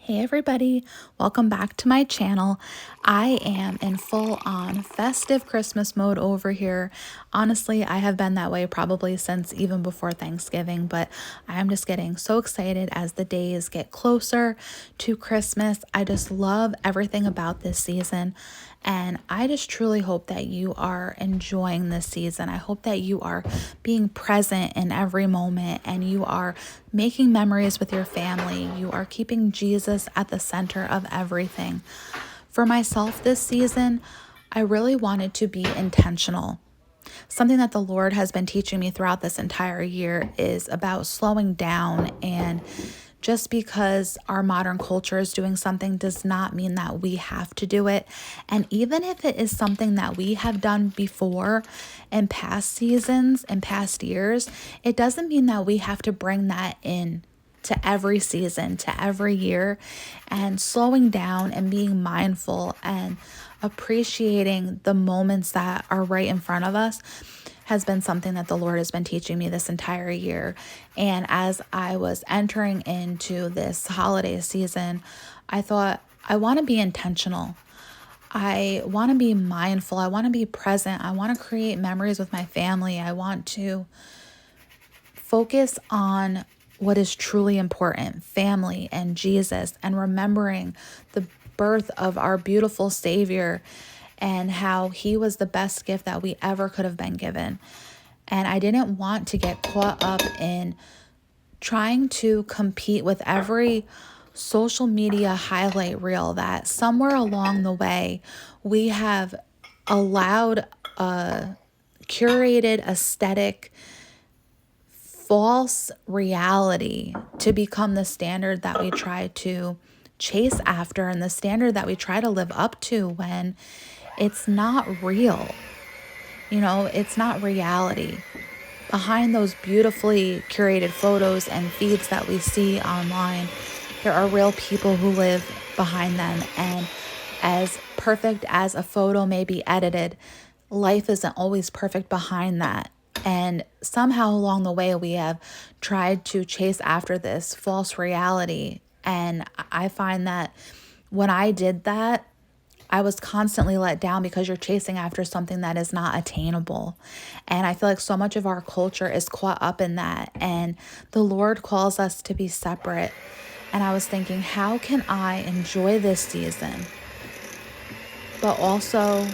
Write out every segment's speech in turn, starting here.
Hey everybody, welcome back to my channel. I am in full on festive Christmas mode over here. Honestly, I have been that way probably since even before Thanksgiving, but I am just getting so excited as the days get closer to Christmas. I just love everything about this season. And I just truly hope that you are enjoying this season. I hope that you are being present in every moment and you are making memories with your family. You are keeping Jesus at the center of everything. For myself this season, I really wanted to be intentional. Something that the Lord has been teaching me throughout this entire year is about slowing down, and just because our modern culture is doing something does not mean that we have to do it. And even if it is something that we have done before in past seasons and past years, it doesn't mean that we have to bring that in to every season, to every year. And slowing down and being mindful and appreciating the moments that are right in front of us has been something that the Lord has been teaching me this entire year. And as I was entering into this holiday season, I thought, I want to be intentional. I want to be mindful. I want to be present. I want to create memories with my family. I want to focus on what is truly important, family and Jesus, and remembering the birth of our beautiful Savior and how he was the best gift that we ever could have been given. And I didn't want to get caught up in trying to compete with every social media highlight reel that somewhere along the way we have allowed a curated aesthetic false reality to become the standard that we try to chase after and the standard that we try to live up to when it's not real. It's not reality. Behind those beautifully curated photos and feeds that we see online, there are real people who live behind them. And as perfect as a photo may be edited, life isn't always perfect behind that. And somehow along the way, we have tried to chase after this false reality. And I find that when I did that, I was constantly let down because you're chasing after something that is not attainable. And I feel like so much of our culture is caught up in that. And the Lord calls us to be separate. And I was thinking, how can I enjoy this season, but also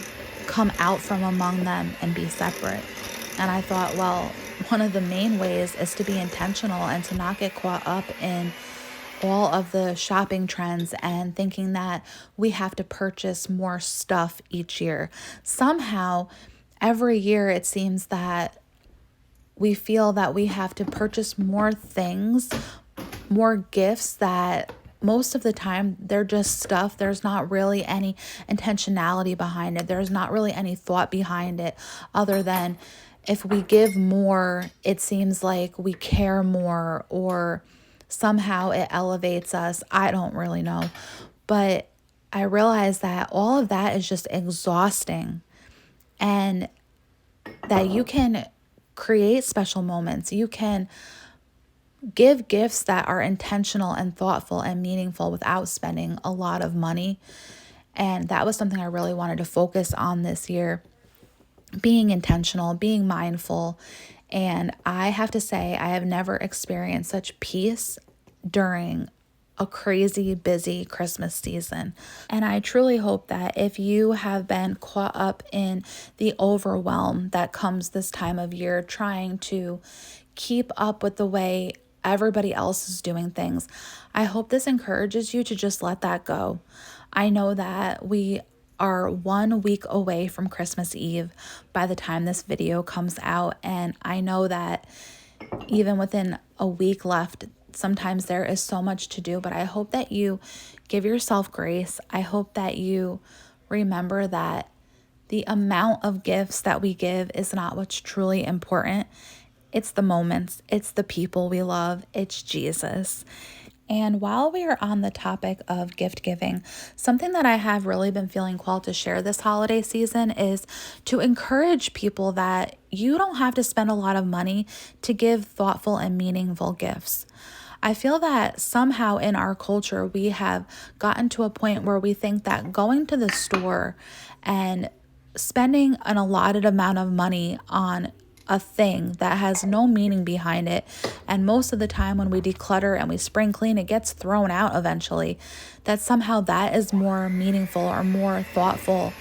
come out from among them and be separate? And I thought, well, one of the main ways is to be intentional and to not get caught up in all of the shopping trends and thinking that we have to purchase more stuff each year. Somehow, every year it seems that we feel that we have to purchase more things, more gifts that most of the time they're just stuff. There's not really any intentionality behind it. There's not really any thought behind it other than if we give more, it seems like we care more or somehow it elevates us. I don't really know. But I realize that all of that is just exhausting and that you can create special moments. You can give gifts that are intentional and thoughtful and meaningful without spending a lot of money. And that was something I really wanted to focus on this year. Being intentional, being mindful. And I have to say, I have never experienced such peace during a crazy busy Christmas season. And I truly hope that if you have been caught up in the overwhelm that comes this time of year, trying to keep up with the way everybody else is doing things, I hope this encourages you to just let that go. I know that we are 1 week away from Christmas Eve by the time this video comes out. And I know that even within a week left, sometimes there is so much to do, but I hope that you give yourself grace. I hope that you remember that the amount of gifts that we give is not what's truly important. It's the moments, it's the people we love, it's Jesus. And while we are on the topic of gift giving, something that I have really been feeling called to share this holiday season is to encourage people that you don't have to spend a lot of money to give thoughtful and meaningful gifts. I feel that somehow in our culture, we have gotten to a point where we think that going to the store and spending an allotted amount of money on a thing that has no meaning behind it, and most of the time when we declutter and we spring clean, it gets thrown out eventually, that somehow that is more meaningful or more thoughtful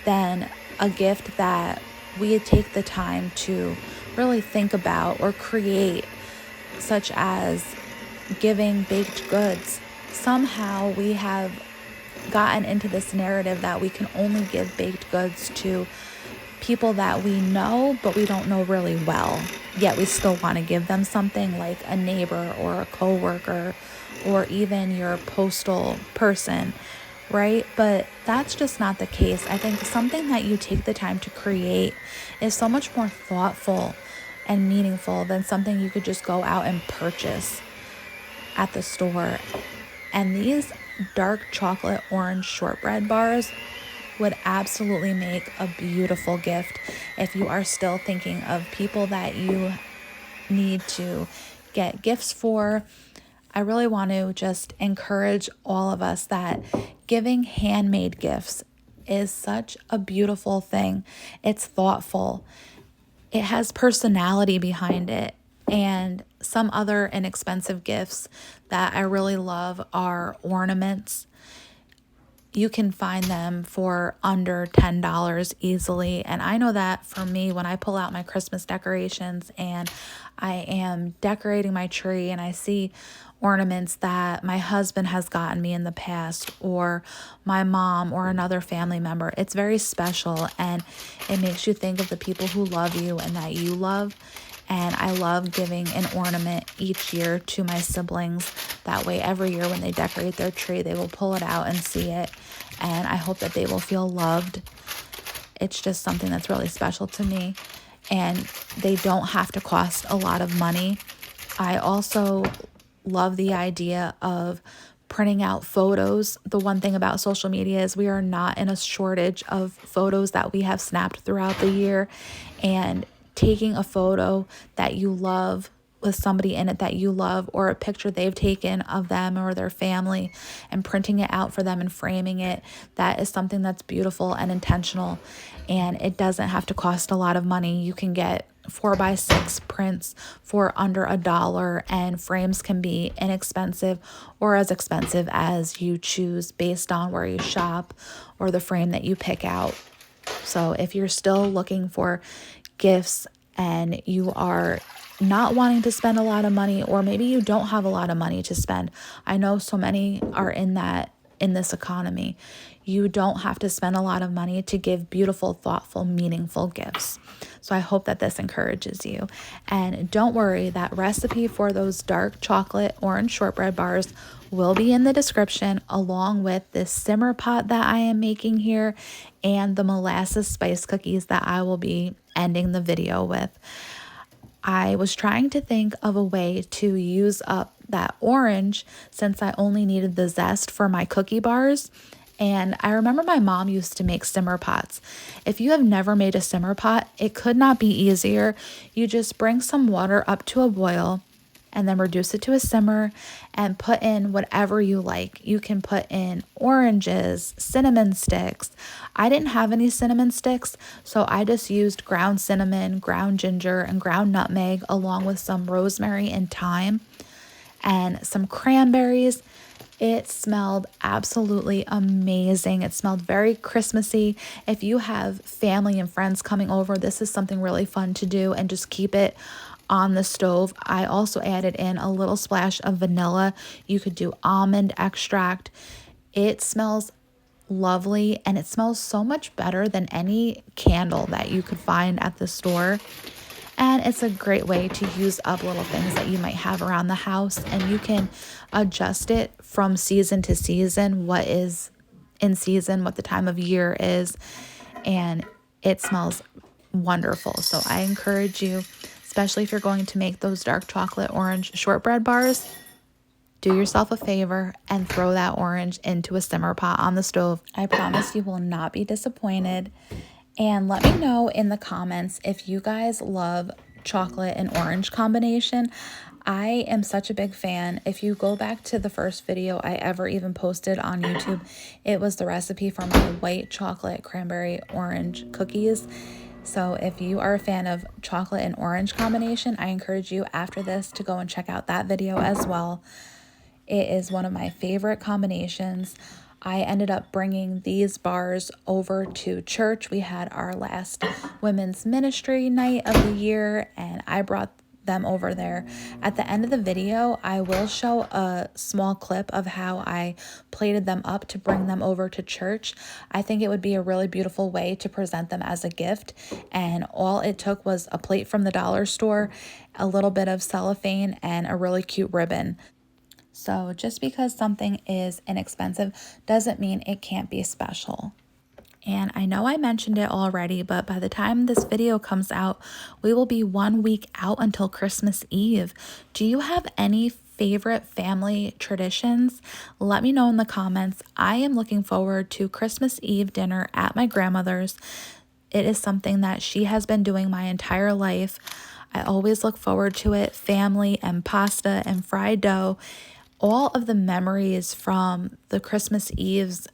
than a gift that we take the time to really think about or create, such as giving baked goods. Somehow we have gotten into this narrative that we can only give baked goods to people that we know but we don't know really well, yet we still want to give them something, like a neighbor or a coworker or even your postal person, right? But that's just not the case. I think something that you take the time to create is so much more thoughtful and meaningful than something you could just go out and purchase at the store. And these dark chocolate orange shortbread bars would absolutely make a beautiful gift if you are still thinking of people that you need to get gifts for. I really want to just encourage all of us that giving handmade gifts is such a beautiful thing. It's thoughtful. It has personality behind it. And some other inexpensive gifts that I really love are ornaments. You can find them for under $10 easily. And I know that for me, when I pull out my Christmas decorations and I am decorating my tree and I see ornaments that my husband has gotten me in the past, or my mom or another family member, it's very special and it makes you think of the people who love you and that you love. And I love giving an ornament each year to my siblings. That way, every year when they decorate their tree, they will pull it out and see it. And I hope that they will feel loved. It's just something that's really special to me. And they don't have to cost a lot of money. I also love the idea of printing out photos. The one thing about social media is we are not in a shortage of photos that we have snapped throughout the year. And taking a photo that you love with somebody in it that you love, or a picture they've taken of them or their family, and printing it out for them and framing it, that is something that's beautiful and intentional. And it doesn't have to cost a lot of money. You can get 4x6 prints for under $1, and frames can be inexpensive or as expensive as you choose based on where you shop or the frame that you pick out. So if you're still looking for gifts and you are not wanting to spend a lot of money, or maybe you don't have a lot of money to spend, I know so many are in this economy. You don't have to spend a lot of money to give beautiful, thoughtful, meaningful gifts. So I hope that this encourages you. And don't worry, that recipe for those dark chocolate orange shortbread bars will be in the description, along with this simmer pot that I am making here and the molasses spice cookies that I will be ending the video with. I was trying to think of a way to use up that orange since I only needed the zest for my cookie bars. And I remember my mom used to make simmer pots. If you have never made a simmer pot, it could not be easier. You just bring some water up to a boil and then reduce it to a simmer and put in whatever you like. You can put in oranges, cinnamon sticks. I didn't have any cinnamon sticks, so I just used ground cinnamon, ground ginger, and ground nutmeg, along with some rosemary and thyme and some cranberries. It smelled absolutely amazing. It smelled very Christmassy. If you have family and friends coming over, this is something really fun to do, and just keep it on the stove. I also added in a little splash of vanilla. You could do almond extract. It smells lovely, and it smells so much better than any candle that you could find at the store. And it's a great way to use up little things that you might have around the house, and you can adjust it from season to season, what is in season, what the time of year is, and it smells wonderful. So I encourage you, especially if you're going to make those dark chocolate orange shortbread bars, do yourself a favor and throw that orange into a simmer pot on the stove. I promise you will not be disappointed. And let me know in the comments if you guys love chocolate and orange combination. I am such a big fan. If you go back to the first video I ever even posted on YouTube, it was the recipe for my white chocolate cranberry orange cookies. So if you are a fan of chocolate and orange combination, I encourage you after this to go and check out that video as well. It is one of my favorite combinations. I ended up bringing these bars over to church. We had our last women's ministry night of the year, and I brought them over there. At the end of the video, I will show a small clip of how I plated them up to bring them over to church. I think it would be a really beautiful way to present them as a gift, and all it took was a plate from the dollar store, a little bit of cellophane, and a really cute ribbon. So just because something is inexpensive doesn't mean it can't be special. And I know I mentioned it already, but by the time this video comes out, we will be 1 week out until Christmas Eve. Do you have any favorite family traditions? Let me know in the comments. I am looking forward to Christmas Eve dinner at my grandmother's. It is something that she has been doing my entire life. I always look forward to it. Family and pasta and fried dough. All of the memories from the Christmas Eves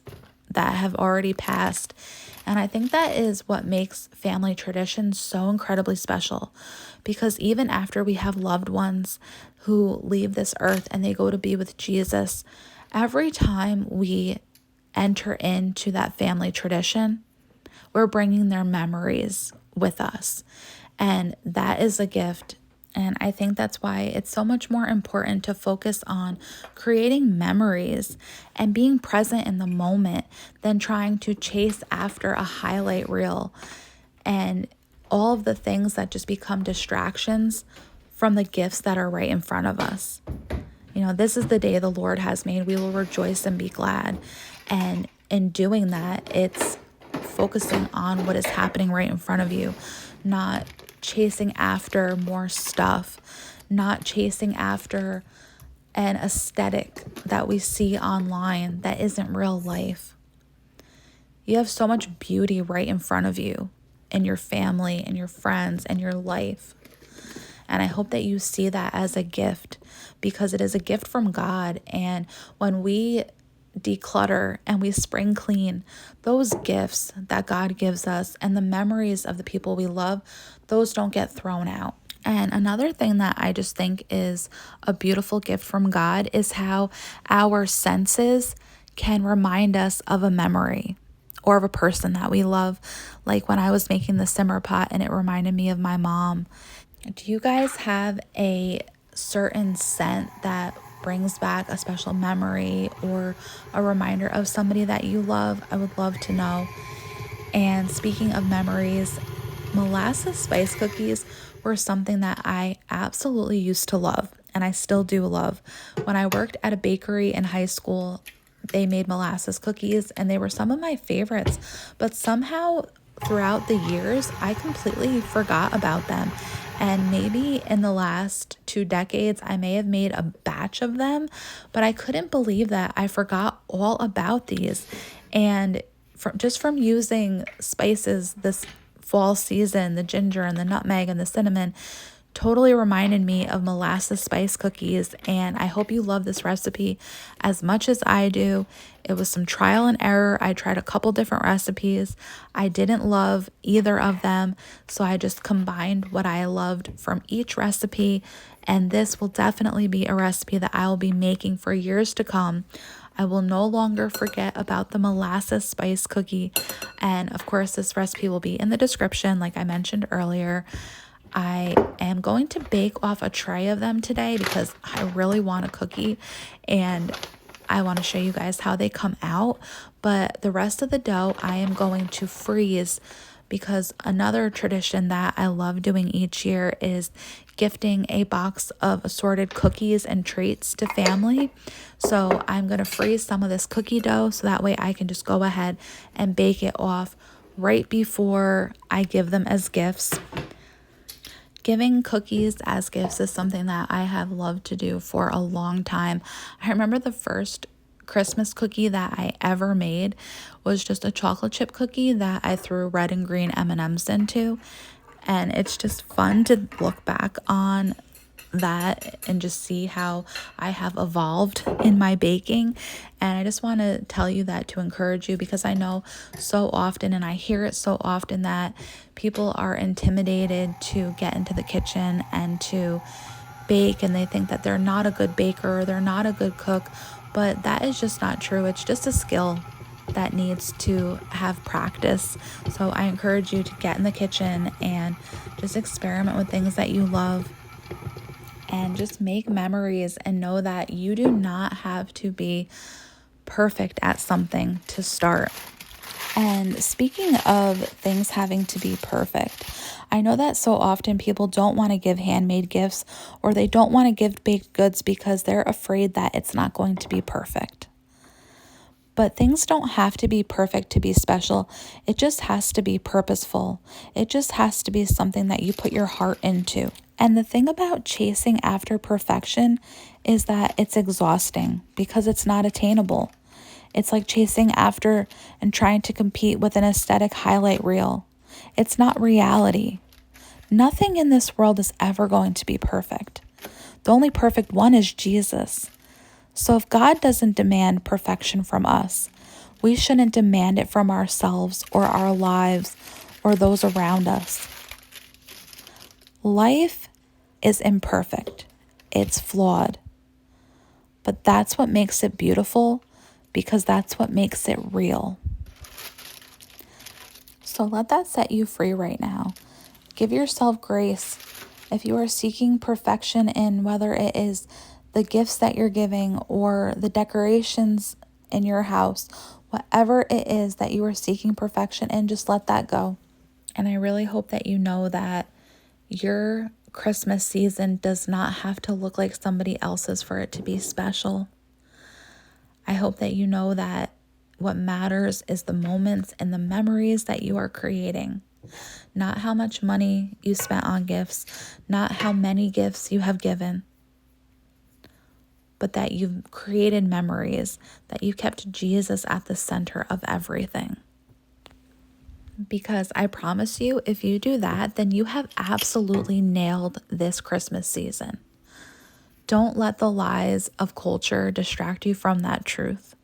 that have already passed. And I think that is what makes family traditions so incredibly special, because even after we have loved ones who leave this earth and they go to be with Jesus, every time we enter into that family tradition, we're bringing their memories with us. And that is a gift. And I think that's why it's so much more important to focus on creating memories and being present in the moment than trying to chase after a highlight reel and all of the things that just become distractions from the gifts that are right in front of us. You know, this is the day the Lord has made. We will rejoice and be glad. And in doing that, it's focusing on what is happening right in front of you, not chasing after more stuff, not chasing after an aesthetic that we see online that isn't real life. You have so much beauty right in front of you, in your family and your friends and your life. And I hope that you see that as a gift, because it is a gift from God. And when we declutter and we spring clean, those gifts that God gives us and the memories of the people we love, those don't get thrown out. And another thing that I just think is a beautiful gift from God is how our senses can remind us of a memory or of a person that we love. Like when I was making the simmer pot and it reminded me of my mom. Do you guys have a certain scent that brings back a special memory or a reminder of somebody that you love? I would love to know. And speaking of memories, molasses spice cookies were something that I absolutely used to love, and I still do love. When I worked at a bakery in high school, they made molasses cookies and they were some of my favorites, but somehow throughout the years, I completely forgot about them. And maybe in the last 2 decades, I may have made a batch of them, but I couldn't believe that I forgot all about these. And from using spices this fall season, the ginger and the nutmeg and the cinnamon totally reminded me of molasses spice cookies. And I hope you love this recipe as much as I do. It was some trial and error. I tried a couple different recipes. I didn't love either of them, so I just combined what I loved from each recipe. And this will definitely be a recipe that I will be making for years to come. I will no longer forget about the molasses spice cookie. And of course, this recipe will be in the description, like I mentioned earlier. I am going to bake off a tray of them today because I really want a cookie and I want to show you guys how they come out. But the rest of the dough I am going to freeze, because another tradition that I love doing each year is gifting a box of assorted cookies and treats to family. So I'm going to freeze some of this cookie dough so that way I can just go ahead and bake it off right before I give them as gifts. Giving cookies as gifts is something that I have loved to do for a long time. I remember the first Christmas cookie that I ever made was just a chocolate chip cookie that I threw red and green M&Ms into. And it's just fun to look back on that and just see how I have evolved in my baking. And I just want to tell you that to encourage you, because I know so often, and I hear it so often, that people are intimidated to get into the kitchen and to bake, and they think that they're not a good baker or they're not a good cook. But that is just not true. It's just a skill that needs to have practice. So I encourage you to get in the kitchen and just experiment with things that you love and just make memories, and know that you do not have to be perfect at something to start. And speaking of things having to be perfect, I know that so often people don't want to give handmade gifts, or they don't want to give baked goods because they're afraid that it's not going to be perfect. But things don't have to be perfect to be special. It just has to be purposeful. It just has to be something that you put your heart into. And the thing about chasing after perfection is that it's exhausting because it's not attainable. It's like chasing after and trying to compete with an aesthetic highlight reel. It's not reality. Nothing in this world is ever going to be perfect. The only perfect one is Jesus. So if God doesn't demand perfection from us, we shouldn't demand it from ourselves or our lives or those around us. Life is imperfect. It's flawed. But that's what makes it beautiful, because that's what makes it real. So let that set you free right now. Give yourself grace. If you are seeking perfection in whether it is the gifts that you're giving or the decorations in your house, whatever it is that you are seeking perfection in, just let that go. And I really hope that you know that your Christmas season does not have to look like somebody else's for it to be special. I hope that you know that what matters is the moments and the memories that you are creating. Not how much money you spent on gifts, not how many gifts you have given, but that you've created memories, that you kept Jesus at the center of everything. Because I promise you, if you do that, then you have absolutely nailed this Christmas season. Don't let the lies of culture distract you from that truth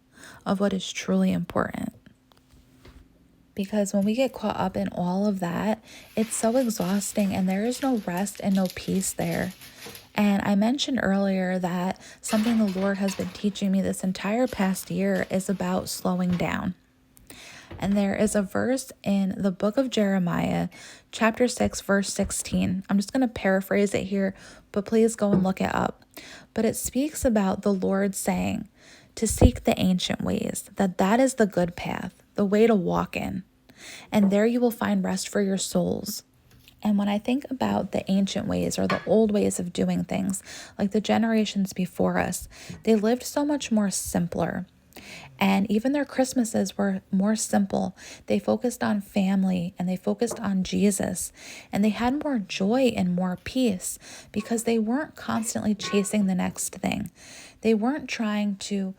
of what is truly important. Because when we get caught up in all of that, it's so exhausting, and there is no rest and no peace there. And I mentioned earlier that something the Lord has been teaching me this entire past year is about slowing down. And there is a verse in the book of Jeremiah, chapter 6, verse 16. I'm just going to paraphrase it here, but please go and look it up. But it speaks about the Lord saying to seek the ancient ways, that is the good path, the way to walk in. And there you will find rest for your souls. And when I think about the ancient ways or the old ways of doing things, like the generations before us, they lived so much more simpler. And even their Christmases were more simple. They focused on family and they focused on Jesus. And they had more joy and more peace because they weren't constantly chasing the next thing. They weren't trying to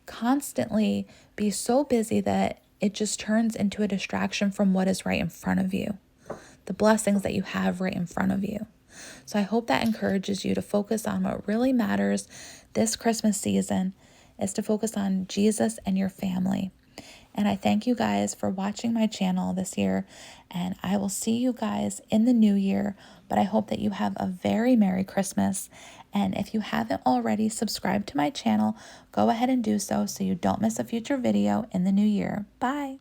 constantly be so busy that it just turns into a distraction from what is right in front of you, the blessings that you have right in front of you. So I hope that encourages you to focus on what really matters this Christmas season, is to focus on Jesus and your family. And I thank you guys for watching my channel this year, and I will see you guys in the new year. But I hope that you have a very Merry Christmas. And if you haven't already subscribed to my channel, go ahead and do so you don't miss a future video in the new year. Bye.